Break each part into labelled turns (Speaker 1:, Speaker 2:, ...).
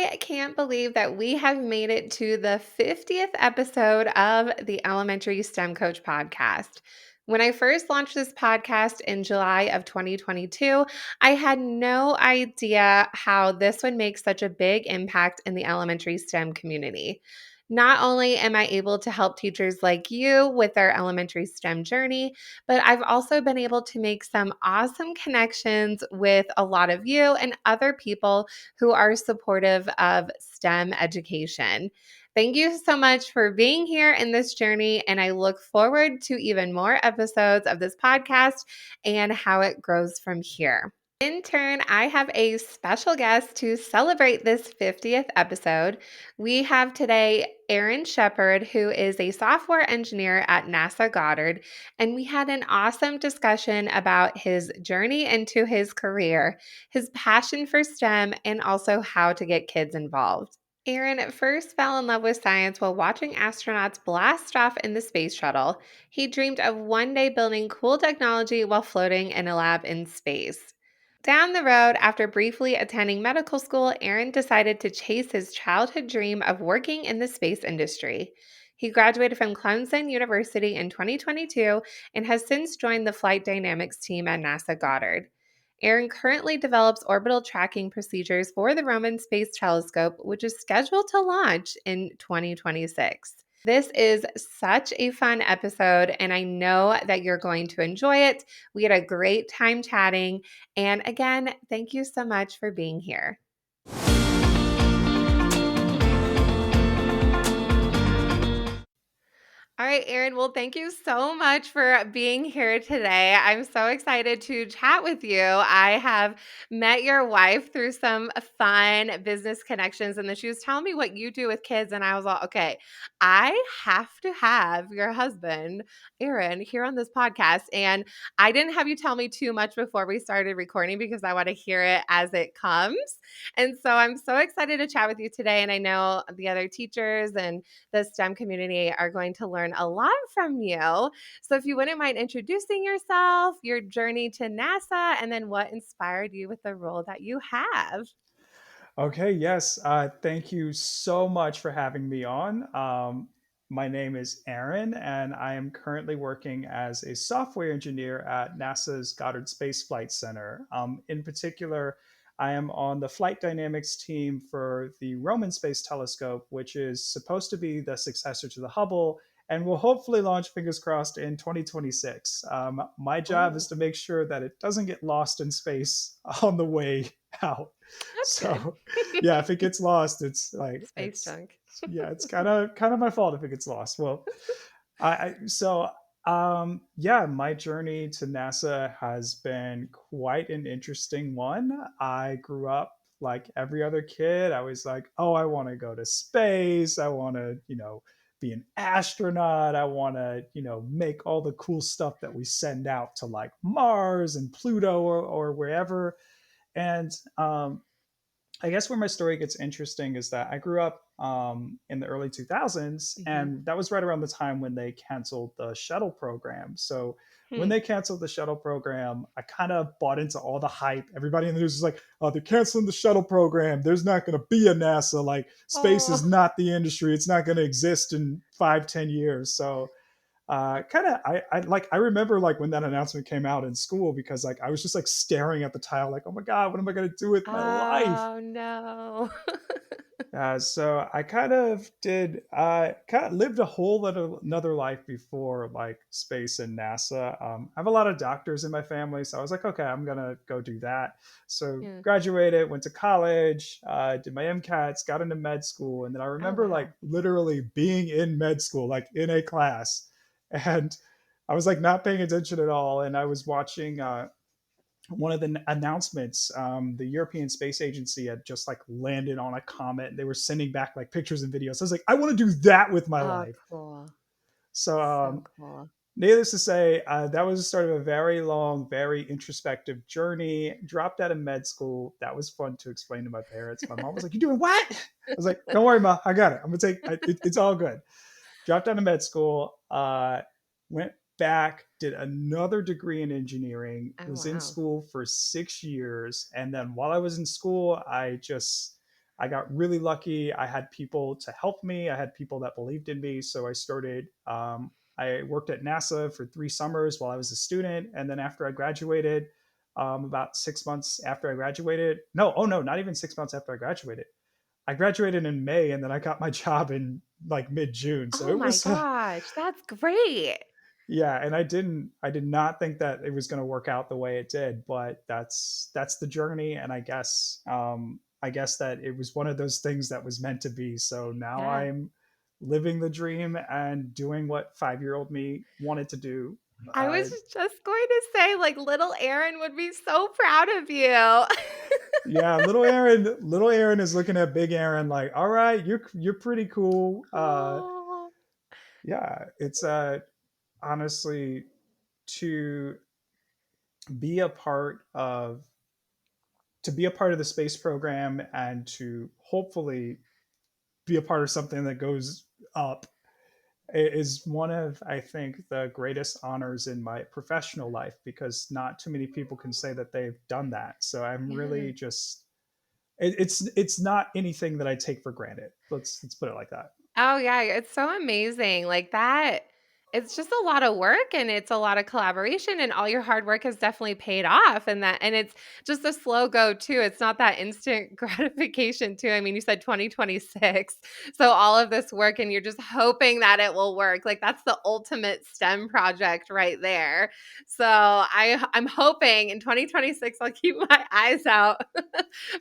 Speaker 1: I can't believe that we have made it to the 50th episode of the Elementary STEM Coach podcast. When I first launched this podcast in July of 2022, I had no idea how this would make such a big impact in the elementary STEM community. Not only am I able to help teachers like you with their elementary STEM journey, but I've also been able to make some awesome connections with a lot of you and other people who are supportive of STEM education. Thank you so much for being here in this journey, and I look forward to even more episodes of this podcast and how it grows from here. In turn, I have a special guest to celebrate this 50th episode. We have today Aaron Shepard, who is a software engineer at NASA Goddard, and we had an awesome discussion about his journey into his career, his passion for STEM, and also how to get kids involved. Aaron first fell in love with science while watching astronauts blast off in the space shuttle. He dreamed of one day building cool technology while floating in a lab in space. Down the road, after briefly attending medical school, Aaron decided to chase his childhood dream of working in the space industry. He graduated from Clemson University in 2022 and has since joined the flight dynamics team at NASA Goddard. Aaron currently develops orbital tracking procedures for the Roman Space Telescope, which is scheduled to launch in 2026. This is such a fun episode, and I know that you're going to enjoy it. We had a great time chatting. And again, thank you so much for being here. All right, Aaron. Well, thank you so much for being here today. I'm so excited to chat with you. I have met your wife through some fun business connections, and then she was telling me what you do with kids. And I was like, okay, I have to have your husband, Aaron, here on this podcast. And I didn't have you tell me too much before we started recording because I want to hear it as it comes. And so I'm so excited to chat with you today. And I know the other teachers and the STEM community are going to learn a lot from you. So if you wouldn't mind introducing yourself, your journey to NASA, and then what inspired you with the role that you have.
Speaker 2: Okay, yes. Thank you so much for having me on. My name is Aaron, and I am currently working as a software engineer at NASA's Goddard Space Flight Center. In particular, I am on the flight dynamics team for the Roman Space Telescope, which is supposed to be the successor to the Hubble and will hopefully launch, fingers crossed, in 2026. My job is
Speaker 1: Oh,
Speaker 2: to make sure that it doesn't get lost in space on the way out.
Speaker 1: that's good.
Speaker 2: So yeah, if it gets lost, it's like
Speaker 1: Space junk.
Speaker 2: yeah, it's kind of my fault if it gets lost. Well, yeah, my journey to NASA has been quite an interesting one. I grew up like every other kid. I was like, oh, I want to go to space. I want to, be an astronaut. I want to, make all the cool stuff that we send out to like Mars and Pluto or wherever. And I guess where my story gets interesting is that I grew up in the early 2000s,
Speaker 1: Mhm.
Speaker 2: and that was right around the time when they canceled the shuttle program. So when
Speaker 1: Hmm.
Speaker 2: they canceled the shuttle program, I kind of bought into all the hype. Everybody in the news was like, "Oh, they're canceling the shuttle program. There's not going to be a NASA. Like, space is
Speaker 1: Oh,
Speaker 2: not the industry. It's not going to exist in 5, 10 years." So kind of I remember like when that announcement came out in school because like I was just like staring at the tile like, oh my god, what am I going to do with my life?
Speaker 1: oh no.
Speaker 2: So I kind of did kind of lived a whole another life before like space and NASA. I have a lot of doctors in my family, so I was like, okay, I'm gonna go do that. So
Speaker 1: Yeah.
Speaker 2: graduated, went to college, did my MCATs, got into med school, and then I
Speaker 1: Oh,
Speaker 2: remember like
Speaker 1: wow.
Speaker 2: literally being in med school, like in a class, and I was like not paying attention at all, and I was watching one of the announcements, the European Space Agency had just like landed on a comet. They were sending back like pictures and videos. I was like, I want to do that with my
Speaker 1: Oh,
Speaker 2: life.
Speaker 1: cool.
Speaker 2: So,
Speaker 1: So cool.
Speaker 2: needless to say, that was the start of a very long, very introspective journey. Dropped out of med school. That was fun to explain to my parents. My mom was like, "You doing what?" I was like, "Don't worry, ma, I got it. I'm gonna take. It's all good." Dropped out of med school, went back, did another degree in engineering,
Speaker 1: Oh,
Speaker 2: was in
Speaker 1: wow.
Speaker 2: school for 6 years. And then while I was in school, I got really lucky. I had people to help me. I had people that believed in me. So I started, I worked at NASA for 3 summers while I was a student. And then after I graduated, about 6 months after I graduated, no, oh no, not even 6 months after I graduated. I graduated in May and then I got my job in like mid June. So
Speaker 1: Oh
Speaker 2: it
Speaker 1: my
Speaker 2: was,
Speaker 1: gosh, that's great.
Speaker 2: yeah. And I did not think that it was going to work out the way it did, but that's the journey. And I guess that it was one of those things that was meant to be. So now
Speaker 1: Yeah.
Speaker 2: I'm living the dream and doing what 5-year-old me wanted to do.
Speaker 1: I
Speaker 2: Uh,
Speaker 1: was just going to say, like, little Aaron would be so proud of you.
Speaker 2: yeah, little Aaron is looking at big Aaron like, all right, you're pretty cool.
Speaker 1: Oh.
Speaker 2: Yeah, it's honestly to be a part of to be a part of the space program and to hopefully be a part of something that goes up is one of, I think, the greatest honors in my professional life, because not too many people can say that they've done that. So I'm
Speaker 1: Yeah.
Speaker 2: really just it's not anything that I take for granted. Let's put it like that.
Speaker 1: Oh, yeah, it's so amazing, like, that it's just a lot of work, and it's a lot of collaboration, and all your hard work has definitely paid off, and it's just a slow go too, it's not that instant gratification too. I mean, you said 2026, so all of this work, and you're just hoping that it will work, like, that's the ultimate STEM project right there. So, I'm hoping in 2026, I'll keep my eyes out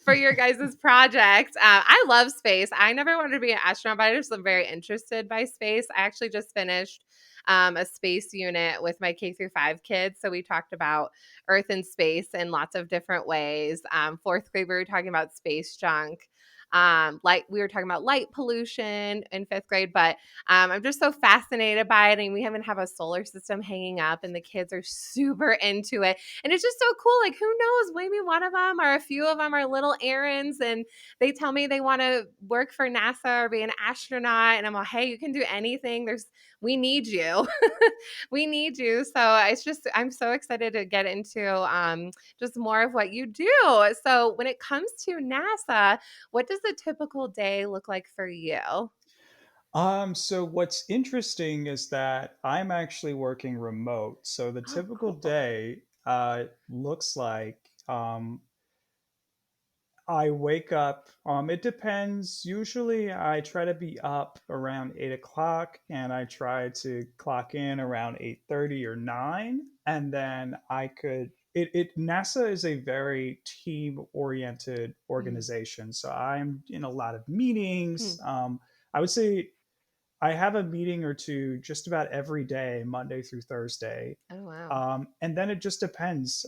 Speaker 1: for your guys' project. I love space. I never wanted to be an astronaut, but I just am very interested by space. I actually just finished a space unit with my K-5 kids. So we talked about Earth and space in lots of different ways. Fourth grade, we were talking about space junk. Like we were talking about light pollution in fifth grade, but I'm just so fascinated by it. And we even have a solar system hanging up, and the kids are super into it. And it's just so cool. Like, who knows? Maybe one of them or a few of them are little errands, and they tell me they want to work for NASA or be an astronaut. And I'm like, hey, you can do anything. We need you. We need you. So it's just, I'm so excited to get into just more of what you do. So when it comes to NASA, what does a typical day look like for you?
Speaker 2: So what's interesting is that I'm actually working remote. So the
Speaker 1: Oh,
Speaker 2: typical
Speaker 1: cool.
Speaker 2: day looks like I wake up. It depends. Usually, I try to be up around 8 o'clock, and I try to clock in around 8:30 or 9, and then I could. NASA is a very team-oriented
Speaker 1: Mm,
Speaker 2: organization, so I'm in a lot of
Speaker 1: hmm.
Speaker 2: meetings. I would say I have a meeting or two just about every day, Monday through Thursday.
Speaker 1: Oh, wow.
Speaker 2: And then it just depends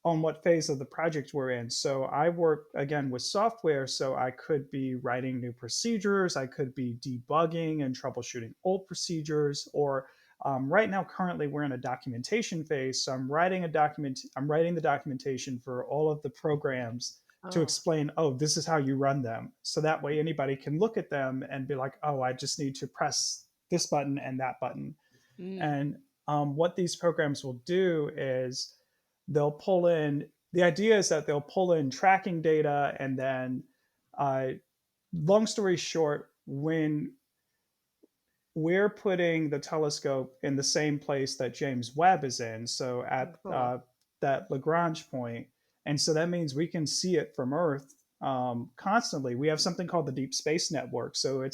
Speaker 2: on what phase of the project we're in. So I work again with software, so I could be writing new procedures, I could be debugging and troubleshooting old procedures, or right now, currently, we're in a documentation phase. So I'm writing a document. I'm writing the documentation for all of the programs to
Speaker 1: Oh.
Speaker 2: explain, oh, this is how you run them. So that way anybody can look at them and be like, oh, I just need to press this button and that button.
Speaker 1: Mm.
Speaker 2: And what these programs will do is they'll pull in, the idea is that they'll pull in tracking data, and then, uh, long story short, when we're putting the telescope in the same place that James Webb is in, so
Speaker 1: Oh,
Speaker 2: at
Speaker 1: cool.
Speaker 2: that Lagrange point, and so that means we can see it from Earth constantly. We have something called the Deep Space Network, so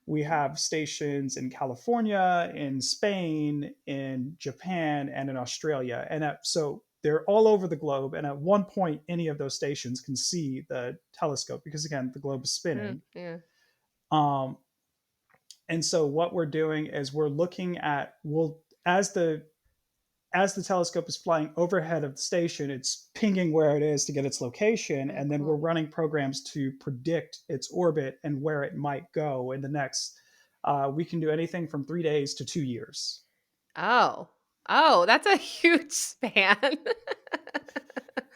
Speaker 2: we have stations in California, in Spain, in Japan, and in Australia, and so they're all over the globe. And at one point, any of those stations can see the telescope because, again, the globe is
Speaker 1: Mm,
Speaker 2: spinning.
Speaker 1: yeah.
Speaker 2: Um, and so what we're doing is we're looking at, well, as the telescope is flying overhead of the station, it's pinging where it is to get its location,
Speaker 1: Oh,
Speaker 2: and then we're
Speaker 1: cool.
Speaker 2: running programs to predict its orbit and where it might go in the next. We can do anything from 3 days to 2 years.
Speaker 1: Oh. Oh, that's a huge span.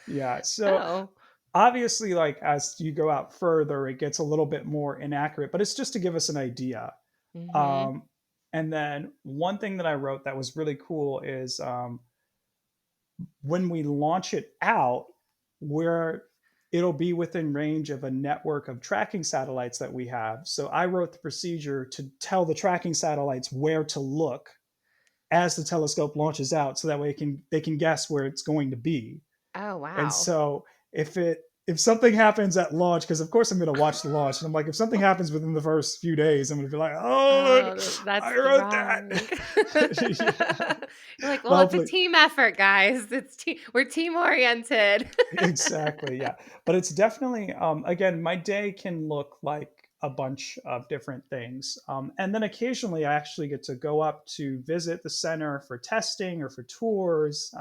Speaker 2: Yeah, so
Speaker 1: Oh.
Speaker 2: obviously, like as you go out further, it gets a little bit more inaccurate, but it's just to give us an idea.
Speaker 1: Mhm.
Speaker 2: Um, and then one thing that I wrote that was really cool is when we launch it out, we're it'll be within range of a network of tracking satellites that we have. So I wrote the procedure to tell the tracking satellites where to look as the telescope launches out, so that way they can guess where it's going to be.
Speaker 1: Oh,
Speaker 2: And
Speaker 1: wow.
Speaker 2: so if something happens at launch, because of course I'm going to watch the launch, and I'm like, if something happens within the first few days, I'm going to be like, oh,
Speaker 1: Oh,
Speaker 2: I
Speaker 1: that's
Speaker 2: wrote
Speaker 1: wrong.
Speaker 2: that. Yeah.
Speaker 1: You're like,
Speaker 2: But
Speaker 1: "Well, it's a
Speaker 2: hopefully,
Speaker 1: team effort, guys. We're team oriented."
Speaker 2: exactly, yeah. But it's definitely, again, my day can look like a bunch of different things. And then occasionally I actually get to go up to visit the center for testing or for tours.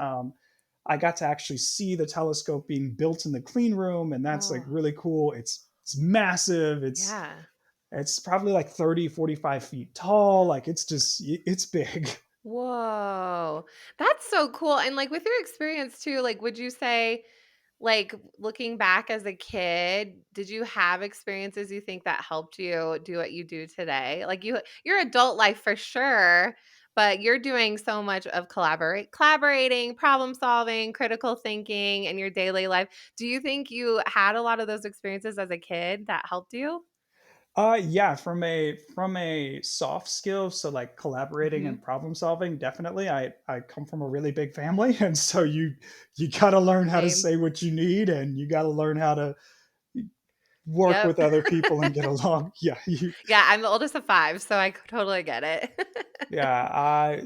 Speaker 2: I got to actually see the telescope being built in the clean room, and that's like
Speaker 1: Oh,
Speaker 2: really cool. It's massive.
Speaker 1: yeah.
Speaker 2: It's probably like 30, 45 feet tall. Like it's big.
Speaker 1: Whoa. That's so cool. And, like, with your experience too, like, would you say, like, looking back as a kid, did you have experiences you think that helped you do what you do today? Like, your adult life for sure, but you're doing so much of collaborating, problem solving, critical thinking in your daily life. Do you think you had a lot of those experiences as a kid that helped you?
Speaker 2: Yeah, from a soft skill, so like collaborating
Speaker 1: Mhm.
Speaker 2: and problem solving, definitely. I come from a really big family, and so you got to learn how to
Speaker 1: Same.
Speaker 2: say what you need, and you got to learn how to work
Speaker 1: Yep.
Speaker 2: with other people and get along. Yeah, you
Speaker 1: Yeah, I'm the oldest of 5, so I totally get it.
Speaker 2: yeah,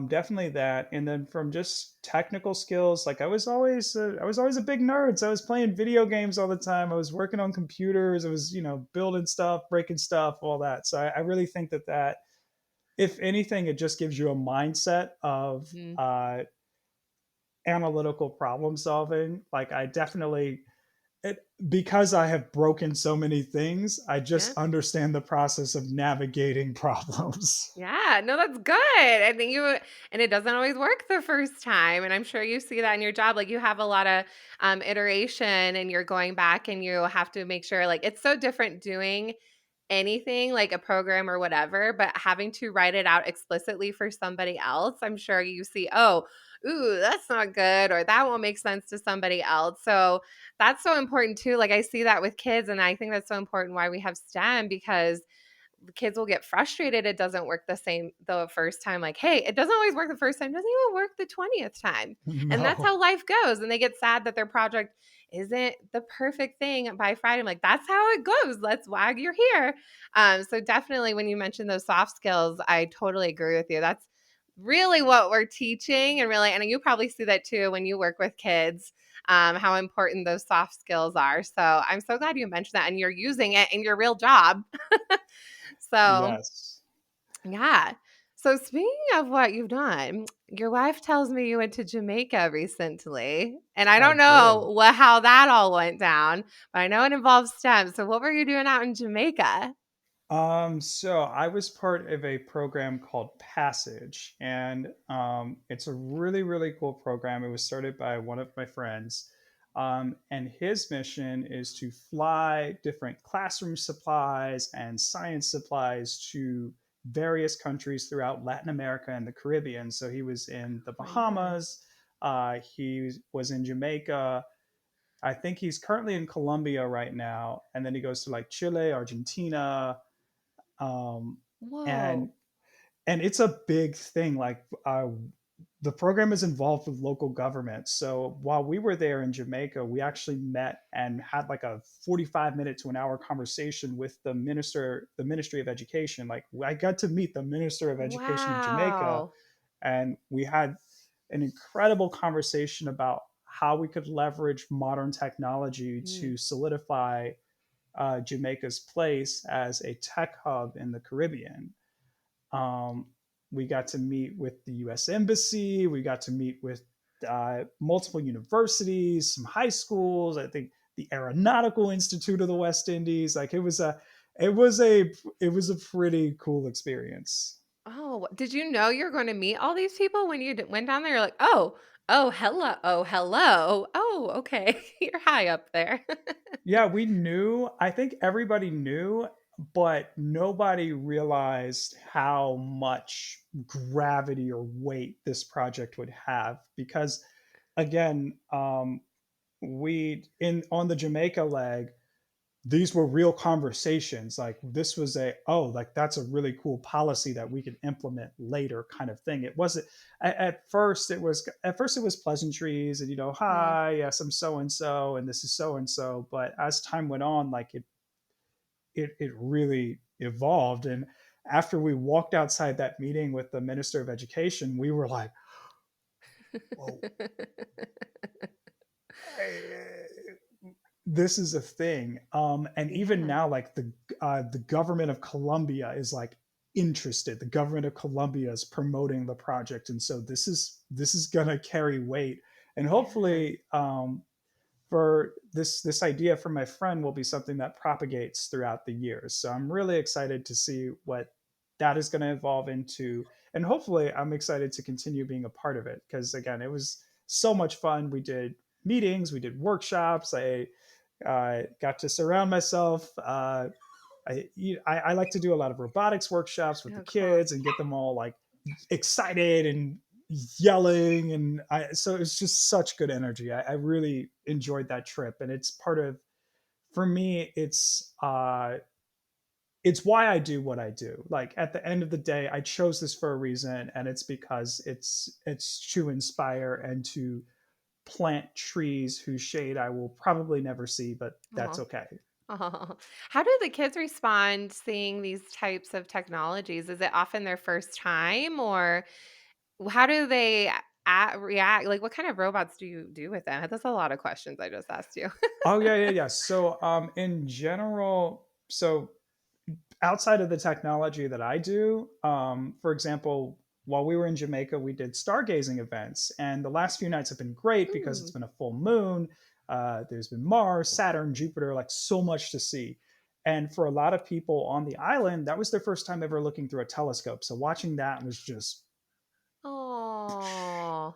Speaker 2: definitely that. And then from just technical skills, like I was always a big nerd. So I was playing video games all the time. I was working on computers. I was, building stuff, breaking stuff, all that. So I really think that if anything, it just gives you a mindset of
Speaker 1: Mhm.
Speaker 2: analytical problem solving. Like I definitely because I have broken so many things, I
Speaker 1: Yeah.
Speaker 2: just understand the process of navigating problems.
Speaker 1: Yeah, no, that's good. I think and it doesn't always work the first time. And I'm sure you see that in your job. Like you have a lot of iteration and you're going back and you have to make sure like it's so different doing anything like a program or whatever, but having to write it out explicitly for somebody else, I'm sure you see, oh, ooh, that's not good, or that won't make sense to somebody else. So that's so important too. Like I see that with kids, and I think that's so important why we have STEM because the kids will get frustrated it doesn't work the same the first time. Like, hey, it doesn't always work the first time, doesn't even work the 20th time. And that's
Speaker 2: No.
Speaker 1: how life goes. And they get sad that their project isn't the perfect thing by Friday. I'm like, that's how it goes. That's why you're here. So definitely when you mentioned those soft skills, I totally agree with you. That's really what we're teaching. And you probably see that too when you work with kids. How important those soft skills are. So I'm so glad you mentioned that and you're using it in your real job. So,
Speaker 2: Yes,
Speaker 1: yeah. So, speaking of what you've done, your wife tells me you went to Jamaica recently, and I
Speaker 2: I
Speaker 1: don't
Speaker 2: did.
Speaker 1: know how that all went down, but I know it involves STEM. So, what were you doing out in Jamaica?
Speaker 2: So I was part of a program called Passage, and it's a really, really cool program. It was started by one of my friends, and his mission is to fly different classroom supplies and science supplies to various countries throughout Latin America and the Caribbean. So he was in the
Speaker 1: Oh my gosh.
Speaker 2: Bahamas, he was in Jamaica. I think he's currently in Colombia right now, and then he goes to like Chile, Argentina, um, and
Speaker 1: Whoa.
Speaker 2: and it's a big thing. Like the program is involved with local government. So while we were there in Jamaica, we actually met and had like a 45-minute to an hour conversation with the Ministry of Education. Like I got to meet the Minister of Education of Jamaica,
Speaker 1: Wow.
Speaker 2: and we had an incredible conversation about how we could leverage modern technology
Speaker 1: Mm.
Speaker 2: to solidify Jamaica's place as a tech hub in the Caribbean. Um, we got to meet with the U.S. Embassy. We got to meet with multiple universities, some high schools. I think the Aeronautical Institute of the West Indies. Like it was a, it was a pretty cool experience.
Speaker 1: Oh, did you know you're going to meet all these people when you went down there? You're like, oh, oh, hello. Oh, hello. Oh, okay. You're high up there.
Speaker 2: Yeah, we knew. I think everybody knew, but nobody realized how much gravity or weight this project would have because, again, we in on the Jamaica leg, these were real conversations. Like this was a, oh, like that's a really cool policy that we can implement later kind of thing. It wasn't at first it was pleasantries and,
Speaker 1: Mhm.
Speaker 2: hi, yes, I'm so and so and this is so and so. But as time went on, like it really evolved. And after we walked outside that meeting with the Minister of Education, we were like, whoa, this is a thing. And even
Speaker 1: Yeah.
Speaker 2: now, like the government of Colombia is like interested. The government of Colombia is promoting the project, and so this is gonna carry weight. And
Speaker 1: Yeah.
Speaker 2: hopefully, for this idea from my friend will be something that propagates throughout the years. So I'm really excited to see what that is going to evolve into, and hopefully I'm excited to continue being a part of it because again, it was so much fun. We did meetings, we did workshops. I got to surround myself. I like to do a lot of robotics workshops with the
Speaker 1: Oh, cool.
Speaker 2: kids and get them all like excited and yelling, and so it's just such good energy. I really enjoyed that trip, and it's part of, for me, it's why I do what I do. Like at the end of the day, I chose this for a reason, and it's because it's to inspire and to plant trees whose shade I will probably never see, but that's
Speaker 1: Oh.
Speaker 2: okay.
Speaker 1: Oh. How do the kids respond seeing these types of technologies? Is it often their first time, or how do they react? Like, what kind of robots do you do with them? That's a lot of questions I just asked you.
Speaker 2: Oh yeah, yeah, yeah. So in general, so outside of the technology that I do, for example, while we were in Jamaica, we did stargazing events, and the last few nights have been great because it's
Speaker 1: Mm.
Speaker 2: been a full moon. There's been Mars, Saturn, Jupiter, like so much to see. And for a lot of people on the island, that was their first time ever looking through a telescope. So watching that was just,
Speaker 1: Oh,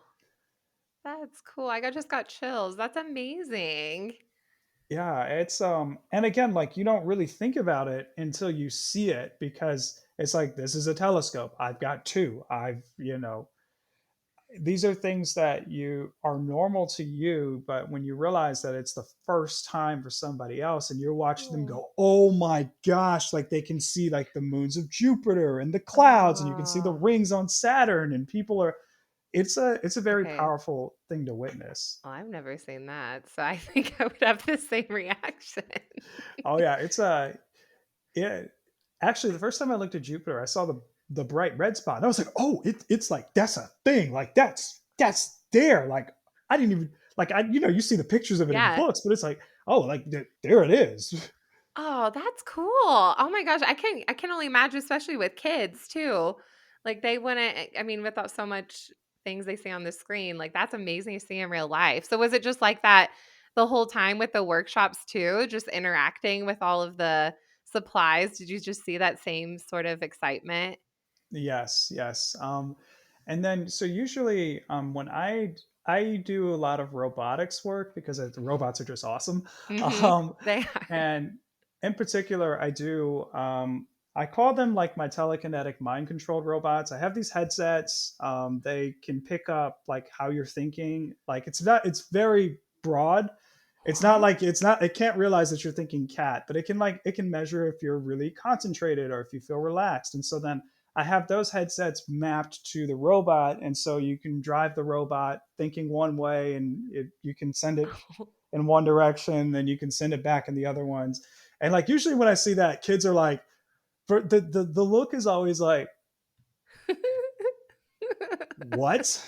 Speaker 1: that's cool. Just got chills. That's amazing.
Speaker 2: yeah, and again, like you don't really think about it until you see it because it's like this is a telescope. I've got two. These are things that you are normal to you, but when you realize that it's the first time for somebody else and you're watching them
Speaker 1: Oh.
Speaker 2: go, oh my gosh, like they can see like the moons of Jupiter and the clouds, and you can see the
Speaker 1: Oh.
Speaker 2: rings on Saturn, and people are, it's a very
Speaker 1: Okay.
Speaker 2: powerful thing to witness.
Speaker 1: Well, I've never seen that, so I think I would have the same reaction.
Speaker 2: Oh yeah, yeah. Actually, the first time I looked at Jupiter, I saw the bright red spot, and I was like, "Oh, it's like that's a thing. Like that's there. Like I didn't even like I you see the pictures of it in
Speaker 1: Yeah.
Speaker 2: books, but it's like, oh, like there it is."
Speaker 1: Oh, that's cool. Oh my gosh, I can only imagine, especially with kids too. Like they wouldn't I mean, without so much things they see on the screen, like that's amazing to see in real life. So was it just like that the whole time with the workshops too, just interacting with all of the supplies? Did you just see that same sort of excitement?
Speaker 2: Yes, yes. And then so usually when I do a lot of robotics work because the robots are just awesome.
Speaker 1: Mhm.
Speaker 2: Um,
Speaker 1: They are.
Speaker 2: and in particular, I call them like my telekinetic mind controlled robots. I have these headsets. They can pick up like how you're thinking. Like it's very broad. It's not
Speaker 1: What?
Speaker 2: like it can't realize that you're thinking cat, but it can measure if you're really concentrated or if you feel relaxed. And so then I have those headsets mapped to the robot, and so you can drive the robot thinking one way, and you can send it in one direction, then you can send it back in the other ones. And like usually when I see that, kids are like, for the look is always like, what?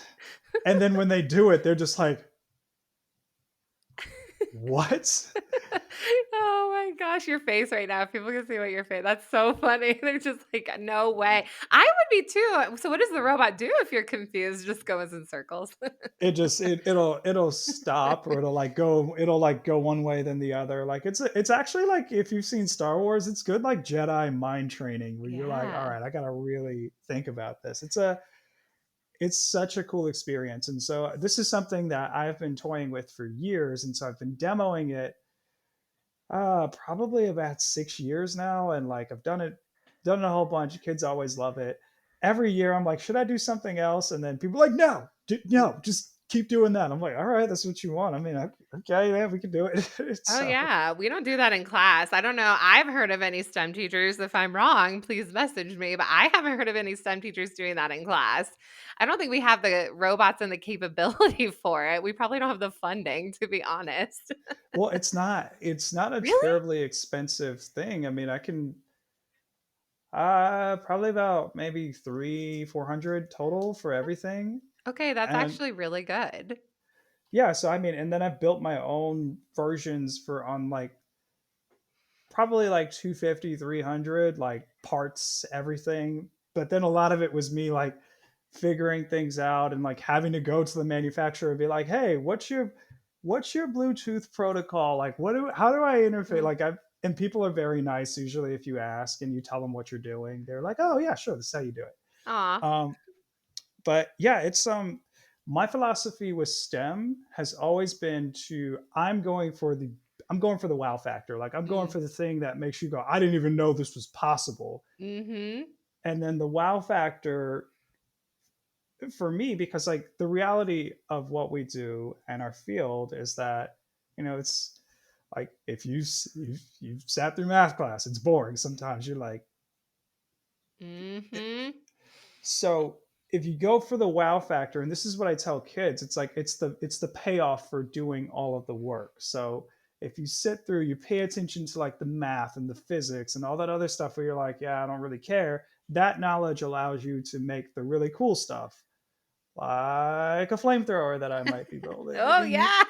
Speaker 2: And then when they do it, they're just like, what?
Speaker 1: Oh my gosh, your face right now. If people can see what your face. That's so funny. They're just like, no way. I would be too. So what does the robot do if you're confused? Just goes in circles.
Speaker 2: It'll stop, or it'll like go one way then the other. Like it's actually like, if you've seen Star Wars, it's good like Jedi mind training where you're like, all
Speaker 1: Yeah.
Speaker 2: right, I gotta really think about this. It's such a cool experience. And so this is something that I've been toying with for years, and so I've been demoing it probably about 6 years now, and like I've done it a whole bunch. Kids always love it. Every year I'm like, should I do something else? And then people are like, no, no, just keep doing that. I'm like, all right, that's what you want. I mean, okay, yeah, we can do it.
Speaker 1: Oh,
Speaker 2: So,
Speaker 1: yeah. We don't do that in class. I don't know. I've heard of any STEM teachers. If I'm wrong, please message me. But I haven't heard of any STEM teachers doing that in class. I don't think we have the robots and the capability for it. We probably don't have the funding, to be honest.
Speaker 2: well, it's not a
Speaker 1: Really?
Speaker 2: terribly expensive thing. I mean, I can probably about maybe 300-400 total for everything.
Speaker 1: Okay, that's
Speaker 2: And
Speaker 1: actually really good.
Speaker 2: yeah, so I mean, and then I've built my own versions for on like probably like 250, 300, like parts, everything. But then a lot of it was me like figuring things out and like having to go to the manufacturer and be like, hey, what's your Bluetooth protocol? Like how do I interface?
Speaker 1: Mm.
Speaker 2: Like I and people are very nice usually if you ask and you tell them what you're doing. They're like, oh yeah, sure, this is how you do it.
Speaker 1: Aw.
Speaker 2: Um, but yeah, it's my philosophy with STEM has always been to I'm going for the wow factor. Like I'm going
Speaker 1: Mm.
Speaker 2: for the thing that makes you go, I didn't even know this was possible.
Speaker 1: Mhm.
Speaker 2: And then the wow factor for me, because like the reality of what we do and our field is that, it's like if you've sat through math class, it's boring. Sometimes you're like,
Speaker 1: Mhm.
Speaker 2: so if you go for the wow factor, and this is what I tell kids, it's like it's the payoff for doing all of the work. So if you sit through, you pay attention to like the math and the physics and all that other stuff where you're like, yeah, I don't really care. That knowledge allows you to make the really cool stuff, like a flamethrower that I might be building.
Speaker 1: Oh, yeah.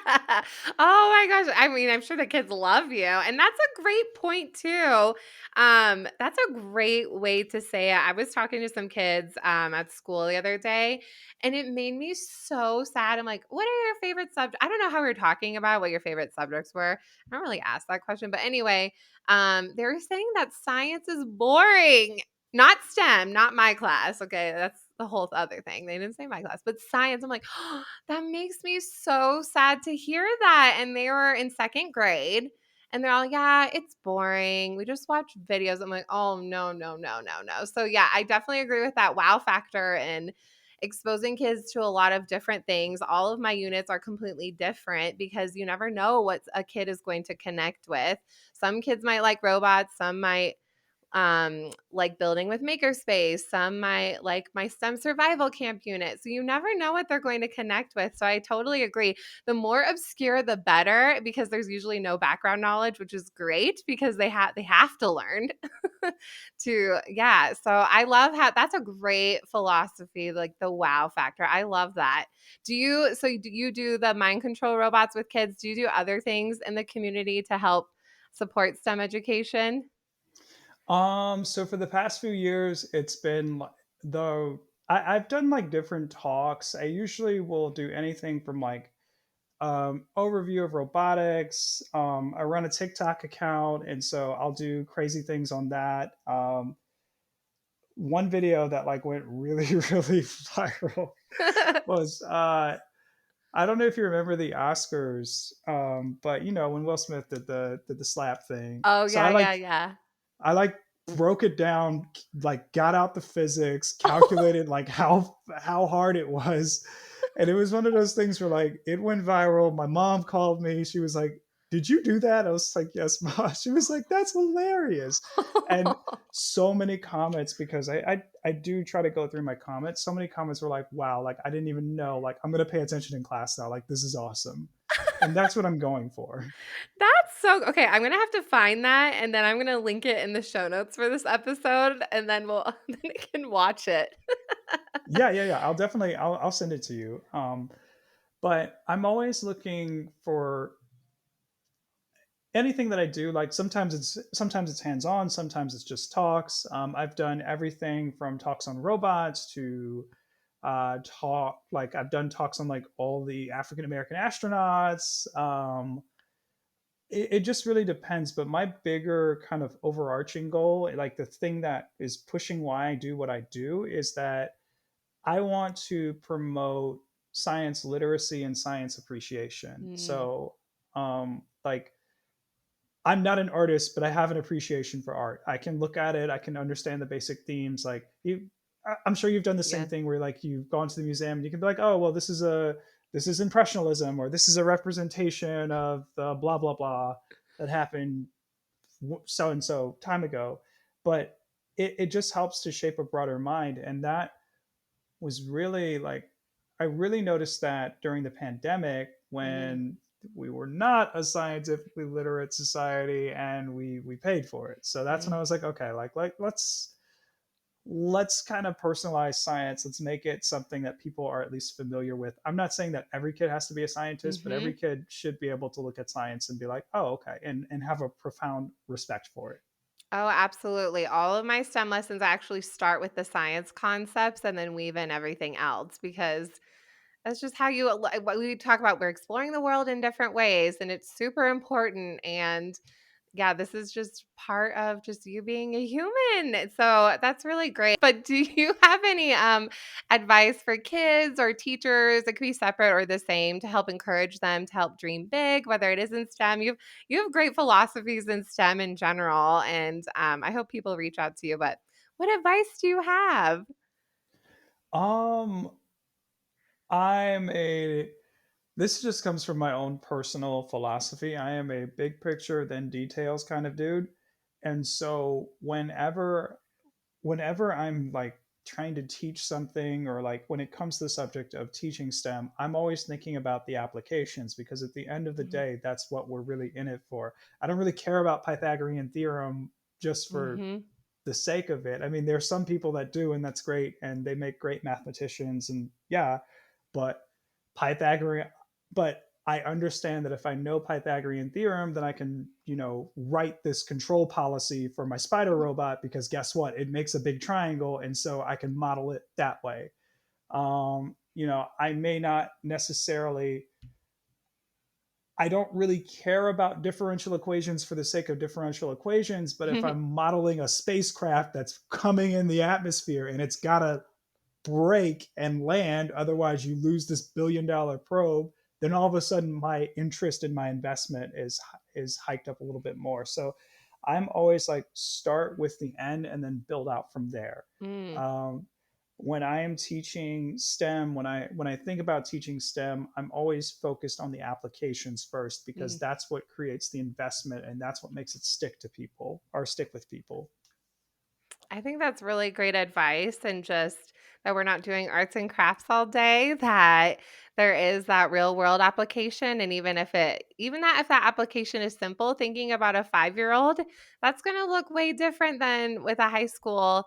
Speaker 1: Oh my gosh. I mean, I'm sure the kids love you. And that's a great point too. That's a great way to say it. I was talking to some kids at school the other day, and it made me so sad. I'm like, what are your favorite subjects? I don't know how we were talking about what your favorite subjects were. I don't really ask that question. But anyway, they were saying that science is boring. Not STEM, not my class. Okay, that's the whole other thing. They didn't say my class, but science. I'm like, oh, that makes me so sad to hear that. And they were in second grade and they're all, yeah, it's boring. We just watch videos. I'm like, oh, no, no, no, no, no. So, yeah, I definitely agree with that wow factor and exposing kids to a lot of different things. All of my units are completely different because you never know what a kid is going to connect with. Some kids might like robots, some might like building with makerspace, some might like my STEM survival camp unit. So you never know what they're going to connect with. So I totally agree. The more obscure the better because there's usually no background knowledge, which is great because they have to learn to yeah. So I love how that's a great philosophy, like the wow factor. I love that. Do you do the mind control robots with kids? Do you do other things in the community to help support STEM education?
Speaker 2: So for the past few years, it's been the I've done like different talks. I usually will do anything from like overview of robotics. I run a TikTok account, and so I'll do crazy things on that. One video that like went really really viral was I don't know if you remember the Oscars, but when Will Smith did the slap thing.
Speaker 1: Oh,
Speaker 2: So
Speaker 1: yeah, yeah, yeah.
Speaker 2: I like broke it down, like got out the physics, calculated like how hard it was. And it was one of those things where like it went viral. My mom called me. She was like, "Did you do that?" I was like, "Yes, mom." She was like, "That's hilarious." And so many comments because I do try to go through my comments. So many comments were like, "Wow, like I didn't even know. Like I'm gonna pay attention in class now. Like this is awesome." And that's what I'm going for.
Speaker 1: That's so okay, I'm gonna have to find that, and then I'm gonna link it in the show notes for this episode, and then we'll then I can watch it.
Speaker 2: Yeah, yeah, yeah. I'll send it to you. But I'm always looking for anything that I do. Like sometimes it's hands on, sometimes it's just talks. I've done everything from talks on robots to talk like I've done talks on like all the African American astronauts. It just really depends. But my bigger kind of overarching goal, like the thing that is pushing why I do what I do, is that I want to promote science literacy and science appreciation.
Speaker 1: Mm,
Speaker 2: So, like, I'm not an artist, but I have an appreciation for art. I can look at it, I can understand the basic themes. Like, I'm sure you've done the same
Speaker 1: yes.
Speaker 2: thing where, like, you've gone to the museum and you can be like, oh, well, this is this is impressionism, or this is a representation of the blah blah blah that happened so and so time ago. But it just helps to shape a broader mind. And that was really like, I really noticed that during the pandemic
Speaker 1: Mm-hmm.
Speaker 2: when we were not a scientifically literate society and we paid for it. So that's when I was like, okay, like let's kind of personalize science. Let's make it something that people are at least familiar with. I'm not saying that every kid has to be a scientist, but every
Speaker 1: Mm-hmm.
Speaker 2: kid should be able to look at science and be like, oh, okay, and have a profound respect for it.
Speaker 1: Oh, absolutely. All of my STEM lessons actually start with the science concepts and then weave in everything else because that's just how you what we talk about. We're exploring the world in different ways, and it's super important. And yeah, this is just part of just you being a human. So that's really great. But do you have any advice for kids or teachers? It could be separate or the same to help encourage them to help dream big, whether it is in STEM. You have great philosophies in STEM in general, and I hope people reach out to you. But what advice do you have?
Speaker 2: Um, I'm a this just comes from my own personal philosophy. I am a big picture then details kind of dude. And so whenever I'm like trying to teach something, or like when it comes to the subject of teaching STEM, I'm always thinking about the applications, because at the end of the day, that's what we're really in it for. I don't really care about Pythagorean theorem just for
Speaker 1: Mm-hmm.
Speaker 2: the sake of it. I mean, there's some people that do, and that's great, and they make great mathematicians, and yeah, but Pythagorean, but I understand that if I know Pythagorean theorem, then I can, write this control policy for my spider robot, because guess what? It makes a big triangle, and so I can model it that way. I may not necessarily, I don't really care about differential equations for the sake of differential equations, but if I'm modeling a spacecraft that's coming in the atmosphere and it's got to break and land, otherwise you lose this $1 billion probe, then all of a sudden my interest in my investment is hiked up a little bit more. So I'm always like, start with the end and then build out from there.
Speaker 1: Mm,
Speaker 2: um, when I am teaching STEM, when I think about teaching STEM, I'm always focused on the applications first, because
Speaker 1: mm.
Speaker 2: that's what creates the investment and that's what makes it stick to people, or stick with people.
Speaker 1: I think that's really great advice, and just that we're not doing arts and crafts all day, that there is that real world application. And even if that application is simple, thinking about a 5-year-old, that's going to look way different than with a high school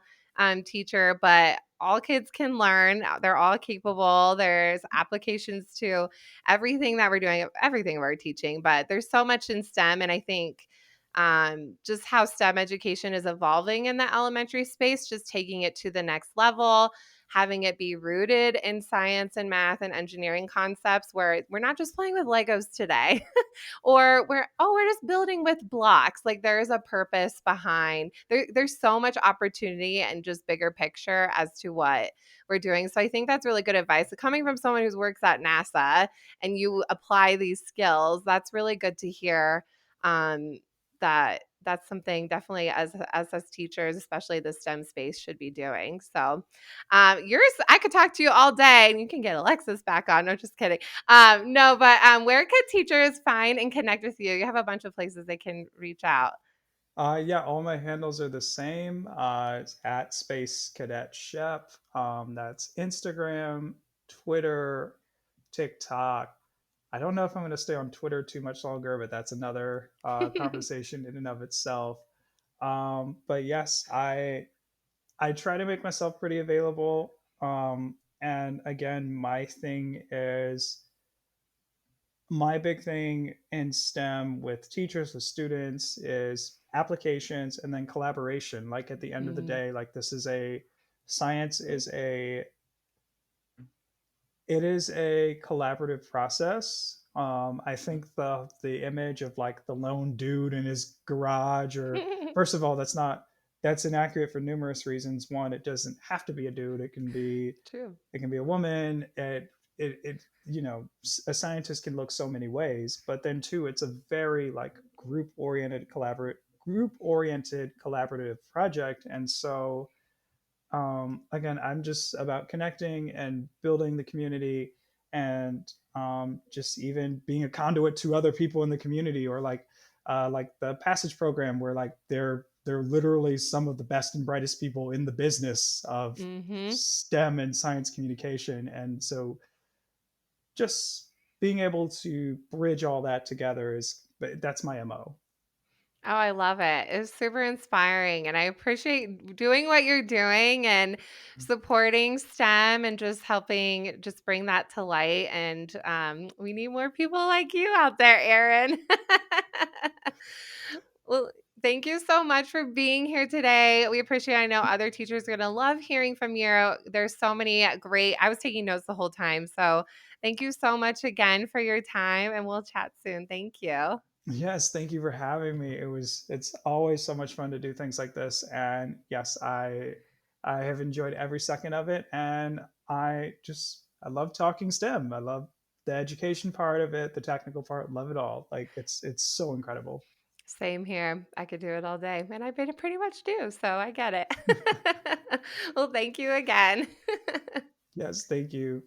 Speaker 1: teacher. But all kids can learn. They're all capable. There's applications to everything that we're doing, everything we're teaching. But there's so much in STEM. And I think just how STEM education is evolving in the elementary space, just taking it to the next level, having it be rooted in science and math and engineering concepts, where we're not just playing with Legos today or we're just building with blocks. Like there is a purpose behind there's so much opportunity and just bigger picture as to what we're doing. So I think that's really good advice coming from someone who works at NASA, and you apply these skills. That's really good to hear. um, that's something definitely as teachers, especially the STEM space, should be doing. So yours, I could talk to you all day, and you can get Alexis back on. No, just kidding. No, but where could teachers find and connect with you? You have a bunch of places they can reach out.
Speaker 2: Yeah, all my handles are the same. It's at Space Cadet Shep. That's Instagram, Twitter, TikTok. I don't know if I'm going to stay on Twitter too much longer, but that's another conversation in and of itself. But yes, I try to make myself pretty available. And again, my big thing in STEM with teachers, with students, is applications and then collaboration. Like at the end of the
Speaker 1: Mm,
Speaker 2: day, like this is a science is a it is a collaborative process. I think the image of like the lone dude in his garage, or first of all, that's inaccurate for numerous reasons. One, it doesn't have to be a dude.
Speaker 1: true.
Speaker 2: It can be a woman. It a scientist can look so many ways. But then two, it's a very like group oriented collaborative project, and so again, I'm just about connecting and building the community. and just even being a conduit to other people in the community, or like the passage program where like they're literally some of the best and brightest people in the business of
Speaker 1: Mhm.
Speaker 2: STEM and science communication. And so just being able to bridge all that together is that's my MO.
Speaker 1: Oh, I love it. It's super inspiring, and I appreciate doing what you're doing and supporting STEM and just helping just bring that to light. And we need more people like you out there, Aaron. Well, thank you so much for being here today. We appreciate it. I know other teachers are going to love hearing from you. There's so many great, I was taking notes the whole time. So thank you so much again for your time, and we'll chat soon. Thank you.
Speaker 2: Yes, thank you for having me. It's always so much fun to do things like this, and yes, I have enjoyed every second of it, and I love talking STEM. I love the education part of it, the technical part, love it all. Like it's so incredible.
Speaker 1: Same here. I could do it all day, and I pretty much do, so I get it. Well, thank you again.
Speaker 2: Yes, thank you.